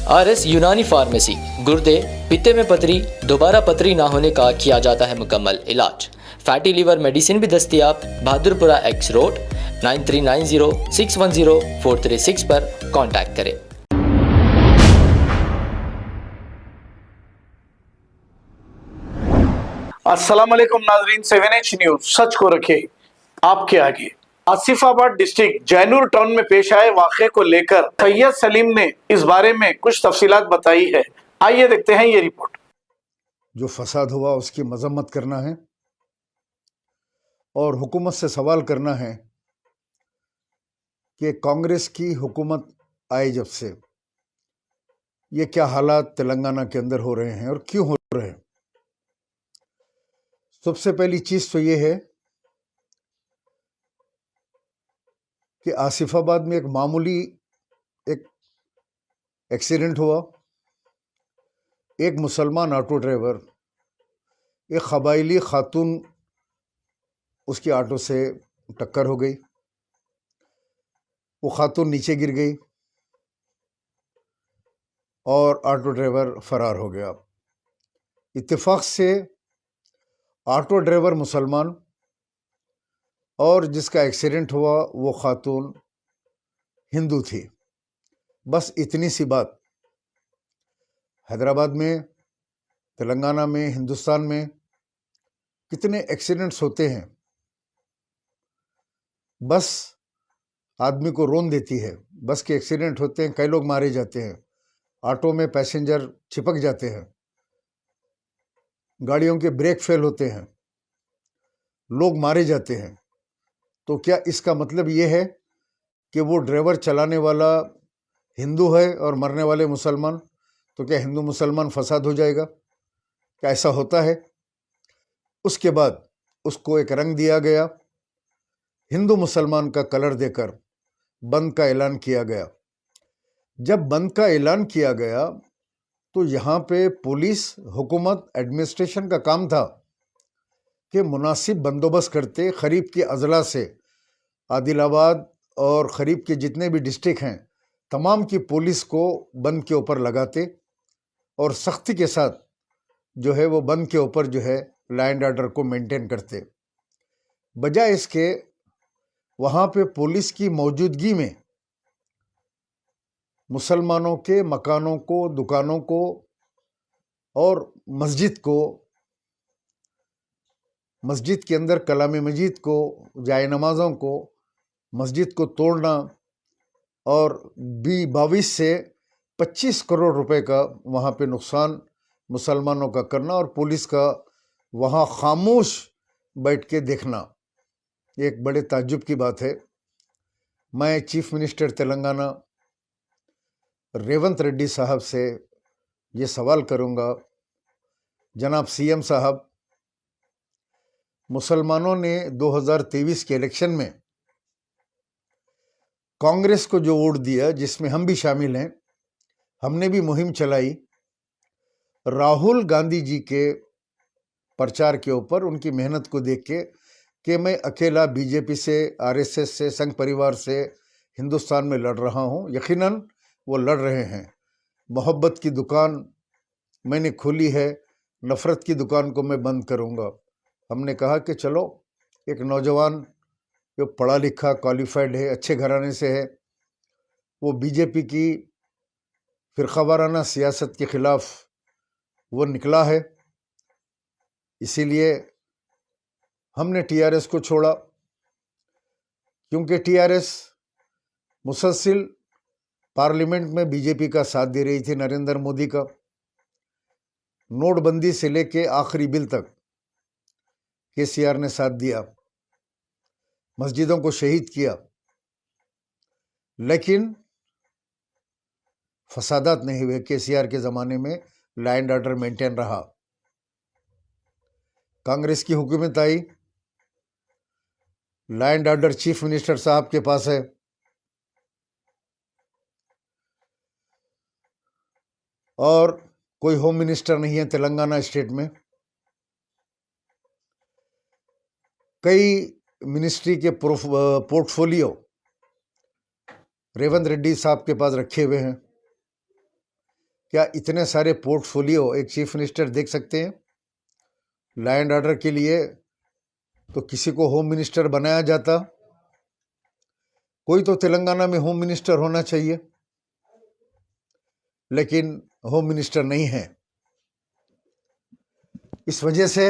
RS यूनानी pharmacy, गुर्दे, पित्ते में पथरी, दोबारा पथरी ना होने का किया जाता है मुकम्मल इलाज। फैटी लीवर मेडिसिन भी दस्तियाब। बहादुरपुरा X रोड 9390610436 पर कांटेक्ट करें। अस्सलाम वालेकुम नाजरीन, 7H न्यूज सच को रखे आपके आगे। आसिफाबाद डिस्ट्रिक्ट जैनूर टाउन में पेश आए वाक़े को लेकर सैयद सलीम ने इस बारे में कुछ तफसीलात बताई है। आइए देखते हैं ये रिपोर्ट। जो फसाद हुआ उसकी मजम्मत करना है और हुकूमत से सवाल करना है कि कांग्रेस की हुकूमत आई जब से ये क्या हालात तेलंगाना के अंदर हो रहे हैं और क्यों हो रहे हैं। सबसे पहली चीज तो ये है कि आसिफाबाद में एक मामूली एक एक्सीडेंट हुआ। एक मुसलमान ऑटो ड्राइवर एक कबायली खातून उसकी ऑटो से टक्कर हो गई। वो खातून नीचे गिर गई और ऑटो ड्राइवर फरार हो गया। इत्तेफाक से ऑटो ड्राइवर मुसलमान और जिसका एक्सीडेंट हुआ वो खातून हिंदू थी। बस इतनी सी बात। हैदराबाद में, तेलंगाना में, हिंदुस्तान में कितने एक्सीडेंट्स होते हैं, बस आदमी को रोन देती है। बस के एक्सीडेंट होते हैं, कई लोग मारे जाते हैं, ऑटो में पैसेंजर चिपक जाते हैं, गाड़ियों के ब्रेक फेल होते हैं, लोग मारे जाते हैं। तो क्या इसका मतलब ये है कि वो ड्राइवर चलाने वाला हिंदू है और मरने वाले मुसलमान? तो क्या हिंदू मुसलमान फसाद हो जाएगा? क्या ऐसा होता है? उसके बाद उसको एक रंग दिया गया, हिंदू मुसलमान का कलर देकर बंद का ऐलान किया गया। जब बंद का ऐलान किया गया तो यहाँ पे पुलिस, हुकूमत, एडमिनिस्ट्रेशन का काम था कि मुनासिब बंदोबस्त करते। खरीब के अजला से आदिलाबाद और खरीब के जितने भी डिस्ट्रिक्ट हैं तमाम की पुलिस को बंद के ऊपर लगाते और सख्ती के साथ जो है वो बंद के ऊपर जो है लॉ एंड ऑर्डर को मेंटेन करते। बजाय इसके वहाँ पे पुलिस की मौजूदगी में मुसलमानों के मकानों को, दुकानों को और मस्जिद को, मस्जिद के अंदर कलाम मजीद को, जाए नमाज़ों को, मस्जिद को तोड़ना और 22 से 25 करोड़ रुपए का वहाँ पे नुकसान मुसलमानों का करना और पुलिस का वहाँ खामोश बैठ के देखना, एक बड़े ताज्जुब की बात है। मैं चीफ मिनिस्टर तेलंगाना रेवंत रेड्डी साहब से ये सवाल करूँगा, जनाब सीएम साहब, मुसलमानों ने 2023 के इलेक्शन में कांग्रेस को जो वोट दिया, जिसमें हम भी शामिल हैं, हमने भी मुहिम चलाई राहुल गांधी जी के प्रचार के ऊपर, उनकी मेहनत को देख के कि मैं अकेला बीजेपी से, आरएसएस से, संघ परिवार से हिंदुस्तान में लड़ रहा हूं। यकीनन वो लड़ रहे हैं। मोहब्बत की दुकान मैंने खोली है, नफ़रत की दुकान को मैं बंद करूंगा। हमने कहा कि चलो, एक नौजवान जो पढ़ा लिखा, क्वालिफाइड है, अच्छे घराने से है, वो बीजेपी की फिरकावाराना सियासत के खिलाफ वो निकला है, इसीलिए हमने टीआरएस को छोड़ा। क्योंकि टीआरएस मुसलसिल पार्लियामेंट में बीजेपी का साथ दे रही थी, नरेंद्र मोदी का। नोटबंदी से लेके आखिरी बिल तक केसीआर ने साथ दिया, मस्जिदों को शहीद किया, लेकिन फसादात नहीं हुए। केसीआर के ज़माने में लॉ एंड ऑर्डर मेंटेन रहा। कांग्रेस की हुकूमत आई, law and order chief minister साहब के पास है, और कोई होम मिनिस्टर नहीं है तेलंगाना स्टेट में। कई मिनिस्ट्री के पोर्टफोलियो रेवंत रेड्डी साहब के पास रखे हुए हैं। क्या इतने सारे पोर्टफोलियो एक चीफ मिनिस्टर देख सकते हैं? लॉ एंड ऑर्डर के लिए तो किसी को होम मिनिस्टर बनाया जाता। कोई तो तेलंगाना में होम मिनिस्टर होना चाहिए, लेकिन होम मिनिस्टर नहीं है। इस वजह से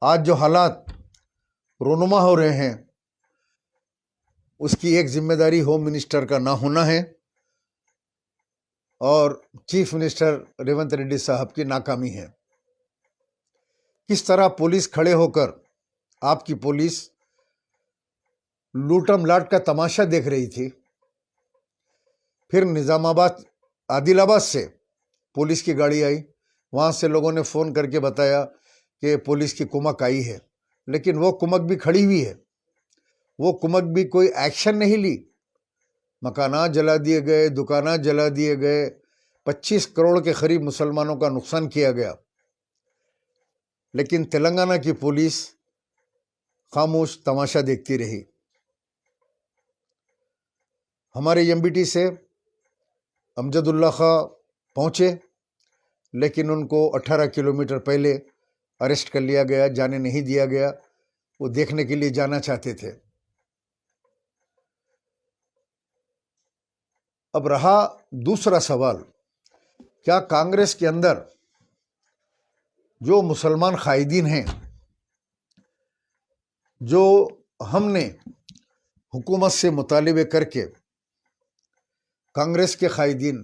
आज जो हालात रोनुमा हो रहे हैं, उसकी एक जिम्मेदारी होम मिनिस्टर का ना होना है और चीफ मिनिस्टर रेवंत रेड्डी साहब की नाकामी है। किस तरह पुलिस खड़े होकर, आपकी पुलिस लूटम लाट का तमाशा देख रही थी, फिर निजामाबाद आदिलाबाद से पुलिस की गाड़ी आई, वहाँ से लोगों ने फ़ोन करके बताया कि पुलिस की कुमक आई है, लेकिन वो कुमक भी खड़ी हुई है, वो कुमक भी कोई एक्शन नहीं ली। मकानात जला दिए गए, दुकानात जला दिए गए, 25 करोड़ के करीब मुसलमानों का नुकसान किया गया, लेकिन तेलंगाना की पुलिस खामोश तमाशा देखती रही। हमारे एमबीटी से अमजदुल्ला खां पहुँचे, लेकिन उनको 18 किलोमीटर पहले अरेस्ट कर लिया गया, जाने नहीं दिया गया। वो देखने के लिए जाना चाहते थे। अब रहा दूसरा सवाल, क्या कांग्रेस के अंदर जो मुसलमान कायदीन हैं, जो हमने हुकूमत से मुतालिबे करके कांग्रेस के कायदीन,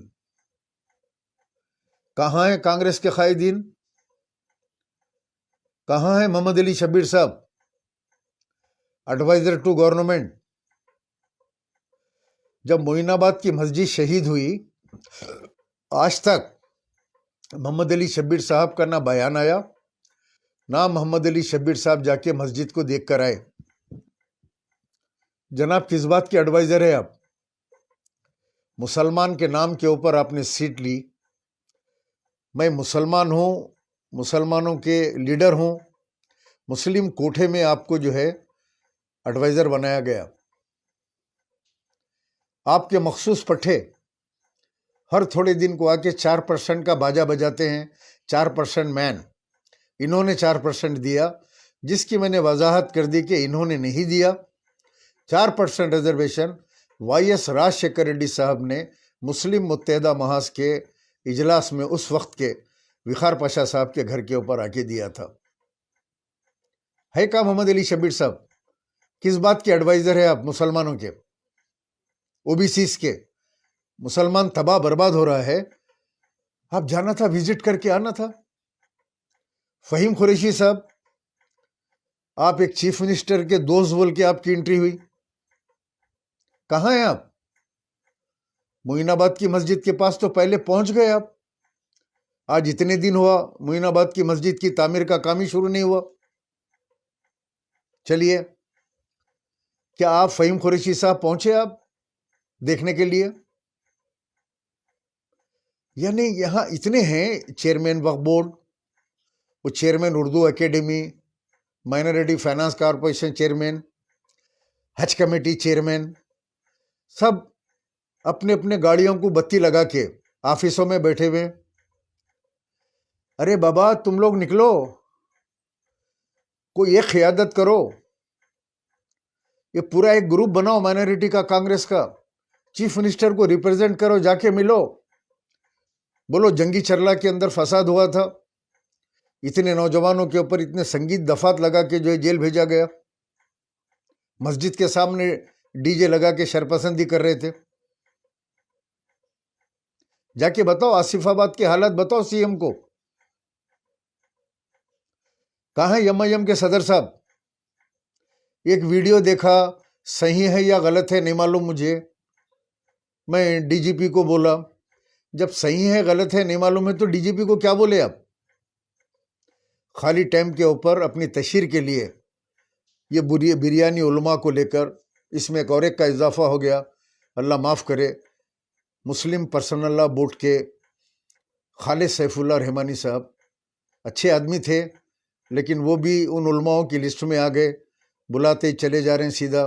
कहाँ हैं कांग्रेस के कायदीन? कहाँ है मोहम्मद अली शब्बीर साहब, एडवाइजर टू गवर्नमेंट? जब मोइनाबाद की मस्जिद शहीद हुई, आज तक मोहम्मद अली शब्बीर साहब का ना बयान आया, ना मोहम्मद अली शब्बीर साहब जाके मस्जिद को देख कर आए। जनाब, किस बात के एडवाइजर है आप? मुसलमान के नाम के ऊपर आपने सीट ली। मैं मुसलमान हूँ, मुसलमानों के लीडर हूँ, मुस्लिम कोठे में आपको जो है एडवाइज़र बनाया गया। आपके मखसूस पट्टे हर थोड़े दिन को आके 4% का बाजा बजाते हैं, 4% मैन। इन्होंने 4% दिया, जिसकी मैंने वजाहत कर दी कि इन्होंने नहीं दिया। 4% रिजर्वेशन वाईएस राजशेखर रेड्डी साहब ने मुस्लिम मुत्तहदा महाज के इजलास में उस वक्त के विखार पाशा साहब के घर के ऊपर आके दिया था। है का मोहम्मद अली शब्बीर साहब? किस बात के एडवाइजर है आप मुसलमानों के, ओबीसीज के? मुसलमान तबाह बर्बाद हो रहा है, आप जाना था, विजिट करके आना था। फहीम कुरैशी साहब, आप एक चीफ मिनिस्टर के दोस्त बोल के आपकी एंट्री हुई, कहाँ हैं आप? मोइनाबाद की मस्जिद के पास तो पहले पहुंच गए आप। आज इतने दिन हुआ मोइनाबाद की मस्जिद की तामीर का काम ही शुरू नहीं हुआ। चलिए, क्या आप फहीम कुरैशी साहब पहुंचे आप देखने के लिए? यानी यहां इतने हैं, चेयरमैन वक्फ बोर्ड, वो chairman Urdu academy, minority finance corporation chairman, हज कमेटी चेयरमैन, सब अपने अपने गाड़ियों को बत्ती लगा के ऑफिसों में बैठे हुए। अरे बाबा, तुम लोग निकलो, कोई एक क़यादत करो, ये पूरा एक ग्रुप बनाओ माइनॉरिटी का, कांग्रेस का। चीफ मिनिस्टर को रिप्रेजेंट करो, जाके मिलो, बोलो जंगी चरला के अंदर फसाद हुआ था, इतने नौजवानों के ऊपर इतने संगीत दफात लगा के जो है जेल भेजा गया, मस्जिद के सामने डीजे लगा के शरपसंदी कर रहे थे। जाके बताओ, आसिफाबाद की हालत बताओ सीएम को। कहाँ है एमआईएम के सदर साहब? एक वीडियो देखा, सही है या गलत है नहीं मालूम मुझे, मैं डीजीपी को बोला, जब सही है गलत है नहीं मालूम है तो डीजीपी को क्या बोले आप? खाली टाइम के ऊपर अपनी तशहीर के लिए ये बुरी बिरयानी उलमा को लेकर इसमें एक और एक का इजाफा हो गया। अल्लाह माफ़ करे, मुस्लिम पर्सनल लॉ बोर्ड के खालिद सैफुल्लाह रहमानी साहब अच्छे आदमी थे, लेकिन वो भी उन उलमाओं की लिस्ट में आ गए। बुलाते ही चले जा रहे हैं, सीधा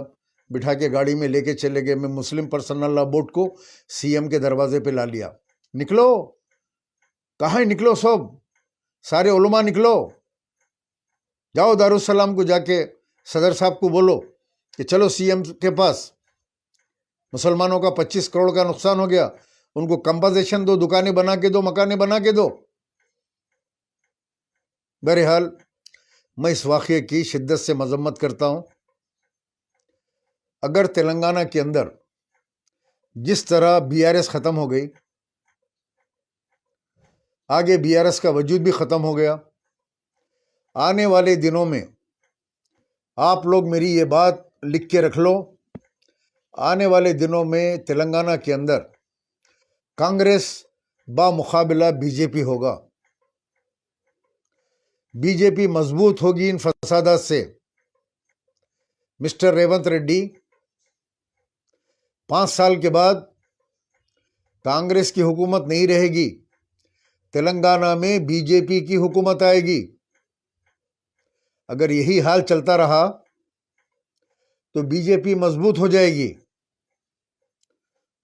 बिठा के गाड़ी में लेके चले गए। मैं मुस्लिम पर्सनल लॉ बोर्ड को सीएम के दरवाजे पे ला लिया। निकलो, कहाँ निकलो, सब सारे उलमा निकलो, जाओ दारुस्सलाम को जाके सदर साहब को बोलो कि चलो सीएम के पास, मुसलमानों का 25 करोड़ का नुकसान हो गया, उनको कंपनसेशन दो, दुकानें बना के दो, मकानें बना के दो। बहरहाल मैं इस वाक़ये की शिद्दत से मजम्मत करता हूँ। अगर तेलंगाना के अंदर जिस तरह बीआरएस ख़त्म हो गई, आगे बीआरएस का वजूद भी ख़त्म हो गया, आने वाले दिनों में आप लोग मेरी ये बात लिख के रख लो, आने वाले दिनों में तेलंगाना के अंदर कांग्रेस बामुकाबिला बीजेपी होगा। बीजेपी मजबूत होगी इन फसादात से। मिस्टर रेवंत रेड्डी, 5 साल के बाद कांग्रेस की हुकूमत नहीं रहेगी, तेलंगाना में बीजेपी की हुकूमत आएगी। अगर यही हाल चलता रहा तो बीजेपी मजबूत हो जाएगी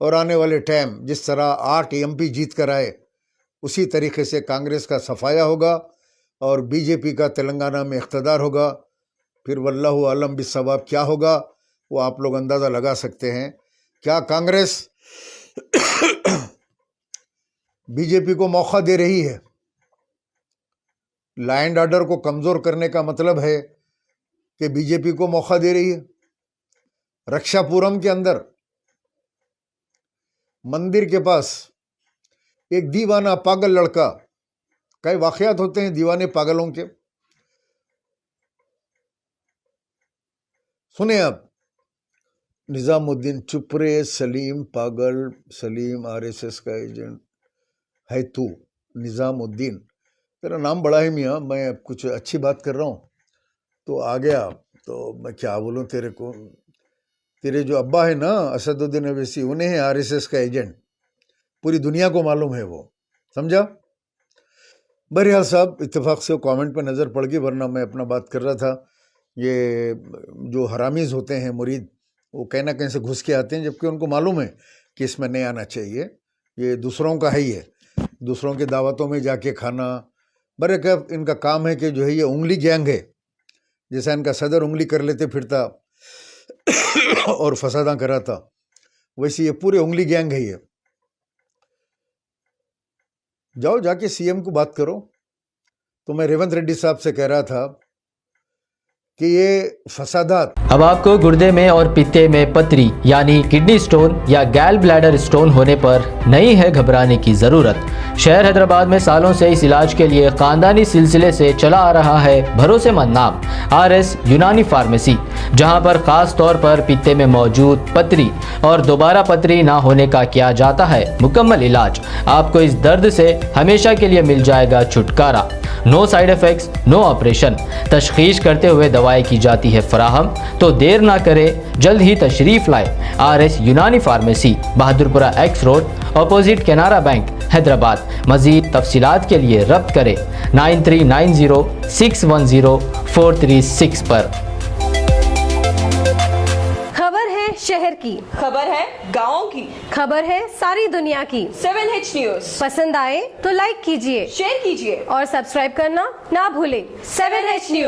और आने वाले टाइम जिस तरह 8 एमपी जीत कर आए, उसी तरीके से कांग्रेस का सफाया होगा और बीजेपी का तेलंगाना में इख्तदार होगा। फिर वल्लाहु आलम बिस्सवाब क्या होगा वो आप लोग अंदाज़ा लगा सकते हैं। क्या कांग्रेस बीजेपी को मौका दे रही है? लॉ एंड ऑर्डर को कमज़ोर करने का मतलब है कि बीजेपी को मौका दे रही है। रक्षापुरम के अंदर मंदिर के पास एक दीवाना पागल लड़का, कई वाकयात होते हैं दीवाने पागलों के, सुने आप, निजामुद्दीन, चुप रे सलीम, पागल सलीम, आरएसएस का एजेंट है तू, निजामुद्दीन, तेरा नाम बड़ा है मियाँ, मैं कुछ अच्छी बात कर रहा हूँ तो आ गया, तो मैं क्या बोलूँ तेरे को, तेरे जो अब्बा है ना असदुद्दीन अवैसी, उन्हें है आरएसएस का एजेंट, पूरी दुनिया को मालूम है वो, समझा। बहरहाल साहब, इत्तेफाक से वो कमेंट पे नज़र पड़ गई, वरना मैं अपना बात कर रहा था। ये जो हरामीज होते हैं मुरीद, वो कहीं ना कहीं से घुस के आते हैं, जबकि उनको मालूम है कि इसमें नहीं आना चाहिए, ये दूसरों का है, ही है, दूसरों के दावतों में जाके खाना। बरकत इनका काम है कि जो है ये उंगली गैंग है, जैसा इनका सदर उंगली कर लेते फिरता और फसादा कराता, वैसे ये पूरे उंगली गैंग है ये। जाओ जाके सीएम को बात करो। तो मैं रेवंत रेड्डी साहब से कह रहा था कि ये फसादात, अब आपको गुर्दे में और पित्ते में पथरी यानी किडनी स्टोन या गैल ब्लैडर स्टोन होने पर नहीं है घबराने की ज़रूरत। शहर हैदराबाद में सालों से इस इलाज के लिए ख़ानदानी सिलसिले से चला आ रहा है भरोसेमंद नाम RS यूनानी फार्मेसी, जहां पर ख़ास तौर पर पित्ते में मौजूद पथरी और दोबारा पथरी ना होने का किया जाता है मुकम्मल इलाज। आपको इस दर्द से हमेशा के लिए मिल जाएगा छुटकारा। No side effects, no operation, तशखीस करते हुए दवाएं की जाती है फराहम। तो देर ना करें, जल्द ही तशरीफ़ लाए RS यूनानी pharmacy, Bahadurpura X road, opposite Canara bank, Hyderabad. मज़ीद तफसीलात के लिए रब्त करें 9390610436 पर। खबर है शहर की, खबर है गाँव की, खबर है सारी दुनिया की। 7H न्यूज पसंद आए तो लाइक कीजिए, शेयर कीजिए और सब्सक्राइब करना ना भूलें। 7H news.